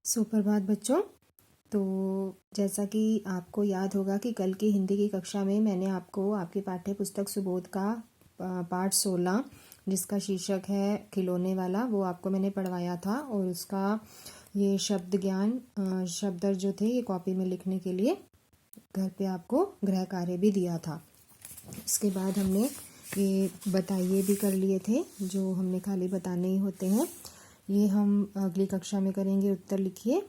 सुप्रभात बच्चों। तो जैसा कि आपको याद होगा कि कल की हिंदी की कक्षा में मैंने आपको आपकी पाठ्य पुस्तक सुबोध का पाठ 16 जिसका शीर्षक है खिलौने वाला, वो आपको मैंने पढ़वाया था। और उसका ये शब्द ज्ञान शब्द जो थे ये कॉपी में लिखने के लिए घर पे आपको गृह कार्य भी दिया था। इसके बाद हमने ये बताइए भी कर लिए थे, जो हमने खाली बताने ही होते हैं। ये हम अगली कक्षा में करेंगे। उत्तर लिखिए।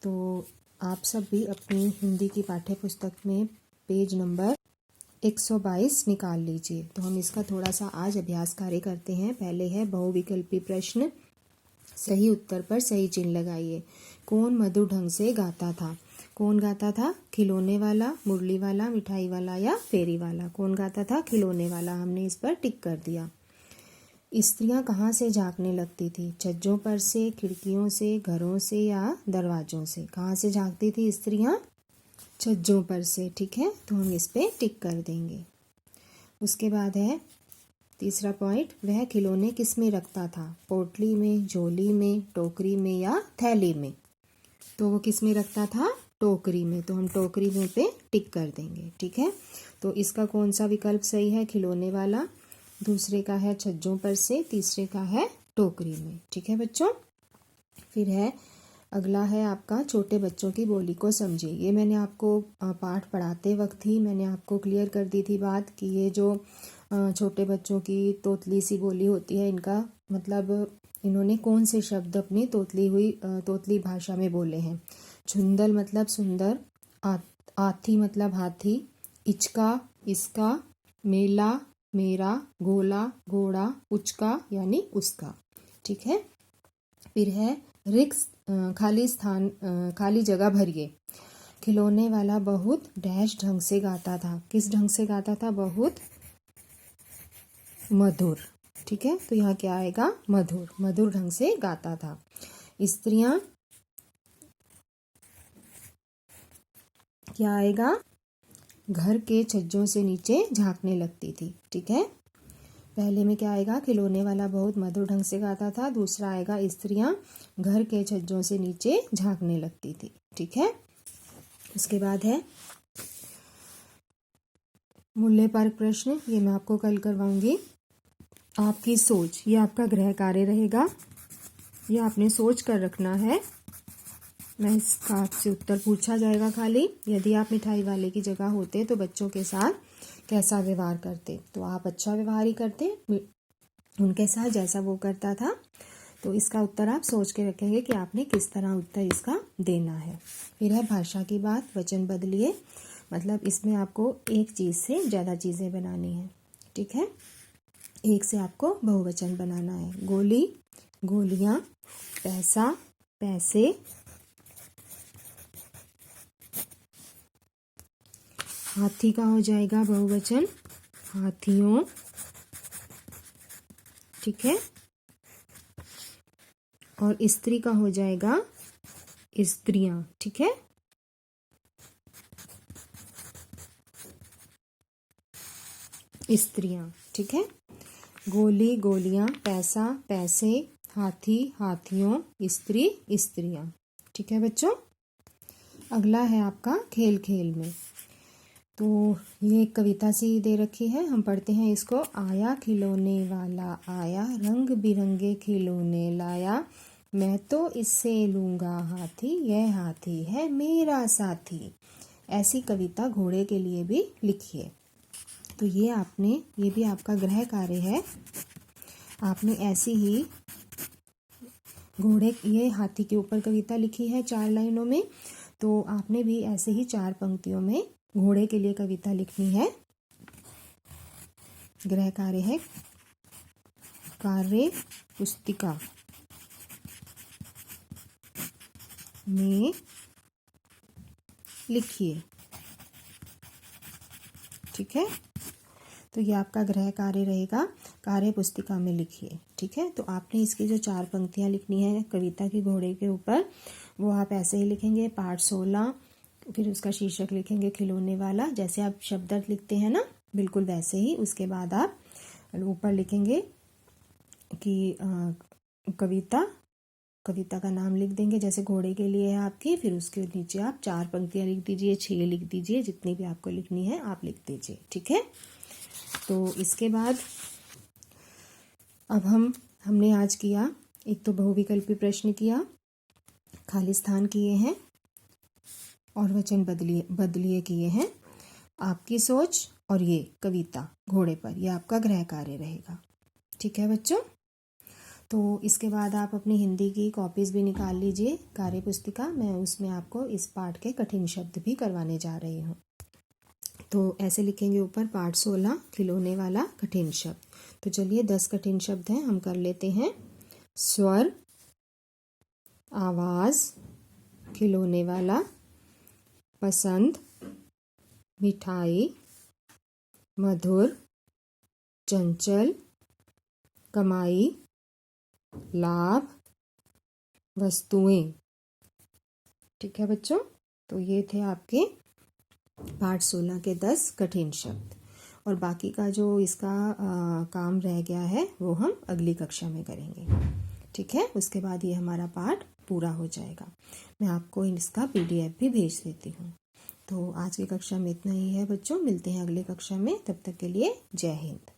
तो आप सब भी अपनी हिंदी की पाठ्य पुस्तक में पेज नंबर 122 निकाल लीजिए। तो हम इसका थोड़ा सा आज अभ्यास कार्य करते हैं। पहले है बहुविकल्पी प्रश्न। सही उत्तर पर सही चिन्ह लगाइए। कौन मधुर ढंग से गाता था? कौन गाता था? खिलौने वाला, मुरली वाला, मिठाई वाला या फेरी वाला? कौन गाता था? खिलौने वाला। हमने इस पर टिक कर दिया। स्त्रियां कहाँ से झांकने लगती थी? छज्जों पर से, खिड़कियों से, घरों से या दरवाजों से? कहाँ से झांकती थी स्त्रियां? छज्जों पर से। ठीक है, तो हम इस पे टिक कर देंगे। उसके बाद है तीसरा पॉइंट, वह खिलौने किस में रखता था? पोटली में, झोली में, टोकरी में या थैली में? तो वो किस में रखता था? टोकरी में। तो हम टोकरी में पे टिक कर देंगे। ठीक है, तो इसका कौन सा विकल्प सही है? खिलौने वाला। दूसरे का है छज्जों पर से। तीसरे का है टोकरी में। ठीक है बच्चों। फिर है अगला है आपका छोटे बच्चों की बोली को समझिए। ये मैंने आपको पाठ पढ़ाते वक्त ही मैंने आपको क्लियर कर दी थी बात कि ये जो छोटे बच्चों की तोतली सी बोली होती है, इनका मतलब इन्होंने कौन से शब्द अपनी तोतली भाषा में बोले हैं। छुंदल मतलब सुंदर, आथी मतलब हाथी, इचका इसका, मेला मेरा, गोला घोड़ा, उचका यानी उसका। ठीक है। फिर है रिक्स खाली जगह भरिए। खिलौने वाला बहुत डैश ढंग से गाता था। किस ढंग से गाता था? बहुत मधुर। ठीक है, तो यहाँ क्या आएगा? मधुर। मधुर ढंग से गाता था। स्त्रियां क्या आएगा? घर के छज्जों से नीचे झांकने लगती थी। ठीक है, पहले में क्या आएगा? खिलौने वाला बहुत मधुर ढंग से गाता था। दूसरा आएगा स्त्रियां घर के छज्जों से नीचे झांकने लगती थी। ठीक है, उसके बाद है मूल्य पर प्रश्न। ये मैं आपको कल करवाऊंगी। आपकी सोच, ये आपका गृह कार्य रहेगा। ये आपने सोच कर रखना है। मैं इसका आपसे उत्तर पूछा जाएगा खाली। यदि आप मिठाई वाले की जगह होते तो बच्चों के साथ कैसा व्यवहार करते? तो आप अच्छा व्यवहार ही करते उनके साथ जैसा वो करता था। तो इसका उत्तर आप सोच के रखेंगे कि आपने किस तरह उत्तर इसका देना है। फिर है भाषा की बात। वचन बदलिए। मतलब इसमें आपको एक चीज़ से ज़्यादा चीज़ें बनानी है। ठीक है, एक से आपको बहुवचन बनाना है। गोली गोलियां, पैसा पैसे, हाथी का हो जाएगा बहुवचन हाथियों। ठीक है, और स्त्री का हो जाएगा स्त्रियां। ठीक है, स्त्रियां। ठीक है, गोली गोलियां, पैसा पैसे, हाथी हाथियों, स्त्री स्त्रियां। ठीक है बच्चों। अगला है आपका खेल खेल में। तो ये एक कविता सी दे रखी है, हम पढ़ते हैं इसको। आया खिलौने वाला आया, रंग बिरंगे खिलौने लाया, मैं तो इससे लूँगा हाथी, यह हाथी है मेरा साथी। ऐसी कविता घोड़े के लिए भी लिखिए। तो ये भी आपका गृह कार्य है। आपने ऐसी ही ये हाथी के ऊपर कविता लिखी है 4 लाइनों में। तो आपने भी ऐसे ही 4 पंक्तियों में घोड़े के लिए कविता लिखनी है। गृह कार्य है कार्य पुस्तिका में लिखिए। ठीक है, तो ये आपका गृह कार्य रहेगा, कार्य पुस्तिका में लिखिए। ठीक है, तो आपने इसकी जो 4 पंक्तियां लिखनी है कविता की घोड़े के ऊपर, वो आप ऐसे ही लिखेंगे। पाठ 16, फिर उसका शीर्षक लिखेंगे खिलौने वाला, जैसे आप शब्दार्थ लिखते हैं ना, बिल्कुल वैसे ही। उसके बाद आप ऊपर लिखेंगे कि कविता कविता का नाम लिख देंगे। जैसे घोड़े के लिए है आपकी, फिर उसके नीचे आप 4 पंक्तियाँ लिख दीजिए, 6 लिख दीजिए, जितनी भी आपको लिखनी है आप लिख दीजिए। ठीक है। तो इसके बाद अब हमने आज किया, एक तो बहुविकल्पी प्रश्न किया, खाली स्थान किए हैं और वचन बदलिए किए हैं। आपकी सोच और ये कविता घोड़े पर, ये आपका गृह कार्य रहेगा। ठीक है बच्चों। तो इसके बाद आप अपनी हिंदी की कॉपीज़ भी निकाल लीजिए, कार्य पुस्तिका। मैं उसमें आपको इस पाठ के कठिन शब्द भी करवाने जा रही हूँ। तो ऐसे लिखेंगे ऊपर, पाठ 16 खिलौने वाला कठिन शब्द। तो चलिए 10 कठिन शब्द हैं, हम कर लेते हैं। स्वर, आवाज़, खिलौने वाला, पसंद, मिठाई, मधुर, चंचल, कमाई, लाभ, वस्तुएं। ठीक है बच्चों। तो ये थे आपके पाठ 16 के 10 कठिन शब्द, और बाकी का जो इसका काम रह गया है वो हम अगली कक्षा में करेंगे। ठीक है। उसके बाद ये हमारा पाठ पूरा हो जाएगा। मैं आपको इसका PDF भी भेज देती हूँ। तो आज की कक्षा में इतना ही है बच्चों, मिलते हैं अगली कक्षा में। तब तक के लिए जय हिंद।